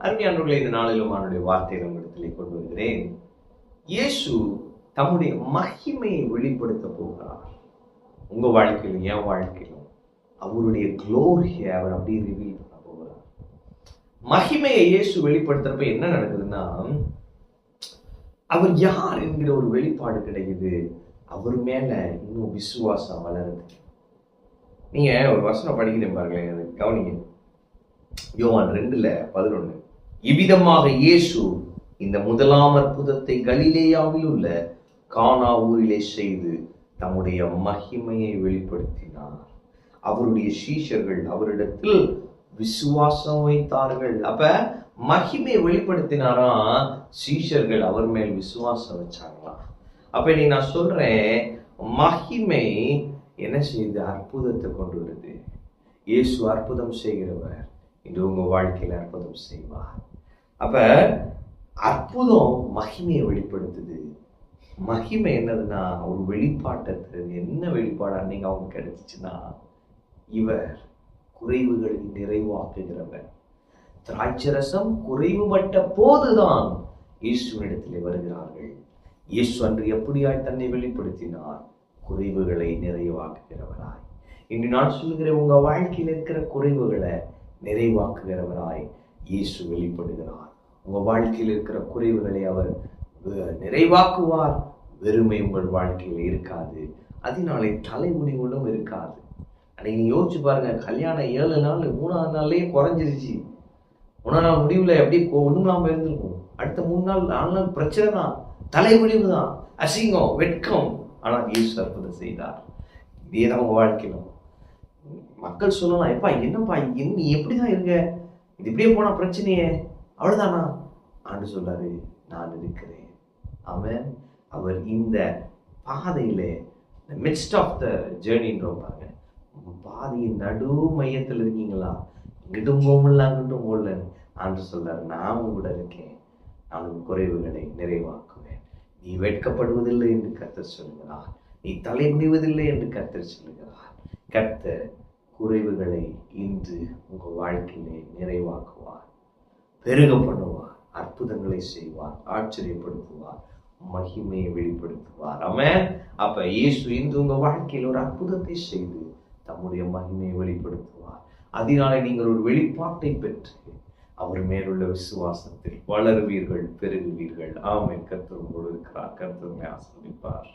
அருமையானவர்களே, இந்த நாளிலும் அவனுடைய வார்த்தையை நம்மிடத்திலே கொண்டு வருகிறேன். இயேசு தம்முடைய மகிமையை வெளிப்படுத்த போகிறார். உங்க வாழ்க்கையிலும் என் வாழ்க்கையிலும் அவருடைய குளோரியை அவர் அப்படியே ரிவீல் பண்ண போகிறார். மகிமையை இயேசு வெளிப்படுத்துறப்ப என்ன நடக்குதுன்னா, அவர் யார் என்கிற ஒரு வெளிப்பாடு கிடைக்குது. அவர் மேல இன்னும் விசுவாசம் வளருது. நீங்க ஒரு வசனம் படிக்கிறேன் பாருங்களேன், கவனிங்க. யோவான் 2:11. இவ்விதமாக இயேசு இந்த முதலாம் அற்புதத்தை கலிலேயாவில் உள்ள கானா ஊரிலே செய்து தம்முடைய மகிமையை வெளிப்படுத்தினார். அவருடைய சீஷர்கள் அவரிடத்தில் விசுவாசம் வைத்தார்கள். அப்ப மகிமையை வெளிப்படுத்தினாராம், சீஷர்கள் அவர் மேல் விசுவாசம் வச்சாங்களாம். அப்ப நீ நான் சொல்றேன், மகிமை என்ன செய்யுது? அற்புதத்தை கொண்டு வருது. இயேசு அற்புதம் செய்கிறவர். இன்று உங்க வாழ்க்கையில அற்புதம் செய்வார். அப்ப அற்புதம் மகிமையை வெளிப்படுத்துது. மகிமை என்னதுன்னா ஒரு வெளிப்பாட்டை, என்ன வெளிப்பாடா நீங்க அவங்க கிடைச்சிச்சுன்னா, இவர் குறைவுகளை நிறைவாக்குகிறவர். திராட்சரசம் குறைவுபட்ட போதுதான் இயேசுவினிடத்திலே வருகிறார்கள். இயேசு அன்று எப்படியாய் தன்னை வெளிப்படுத்தினார்? குறைவுகளை நிறைவாக்குகிறவராய். இன்று நான் சொல்லுகிற உங்க வாழ்க்கையில் இருக்கிற குறைவுகளை நிறைவாக்குகிறவராய் இயேசு வெளிப்படுகிறார். உங்க வாழ்க்கையில் இருக்கிற குறைவுகளை அவர் நிறைவாக்குவார். வெறுமை உங்கள் வாழ்க்கையில் இருக்காது. அதனாலே தலைமுடிவுகளும் இருக்காது. அன்னைக்கு நீங்க யோசிச்சு பாருங்க, கல்யாணம் 7 நாள் 3ஆவது நாள்லயே குறைஞ்சிருச்சு. 3ஆம் நாள் முடிவுல எப்படி ஒண்ணும் நாம இருந்திருக்கும். அடுத்த 3 நாள் 4 நாள் பிரச்சனை தான், தலைமுடிவு தான், அசிங்கம், வெட்கம். ஆனால் இயேசு அற்புதம் செய்தார். இதே தான் உங்க வாழ்க்கையிலும். மக்கள் சொல்லலாம், எப்பா என்னப்பா நீ எப்படிதான் இருங்க, இது இப்படியே போனா பிரச்சனையே, அவ்வளவுதானா? ஆண்டு சொல்லாரு, நான் இருக்கிறேன். ஆமென். அவர் இந்த பாதையில மிட்ஸ்ட் ஆஃப் த ஜேர்னின்றோம் பாருங்க, பாதையின் நடு மையத்தில் இருக்கீங்களா? இங்கிட்டும் போகல அங்கிட்டும் போகல, ஆண்டு சொல்றாரு, நான் கூட இருக்கேன். நான் குறைவுகளை நிறைவாக்குவேன். நீ வெட்கப்படுவதில்லை என்று கர்த்தர் சொல்லுகிறார். நீ தலை குனிவதில்லை என்று கர்த்தர் சொல்லுகிறார். கர்த்தர் குறைவுகளை இன்று உங்க வாழ்க்கையிலே நிறைவாக்குவார், பெருக பண்ணுவார், அற்புதங்களை செய்வார், ஆச்சரியப்படுத்துவார், மகிமையை வெளிப்படுத்துவார். ஆமென். அப்ப இயேசு இன்று உங்க வாழ்க்கையில் ஒரு அற்புதத்தை செய்து தம்முடைய மகிமையை வெளிப்படுத்துவார். அதனாலே நீங்கள் ஒரு வெளிப்பாட்டை பெற்று அவர் மேலுள்ள விசுவாசத்தில் வளருவீர்கள், பெருகுவீர்கள். ஆமென். கர்த்தர் உங்களோடு இருக்கிறார். கர்த்தர் ஆசீர்வதிப்பார்.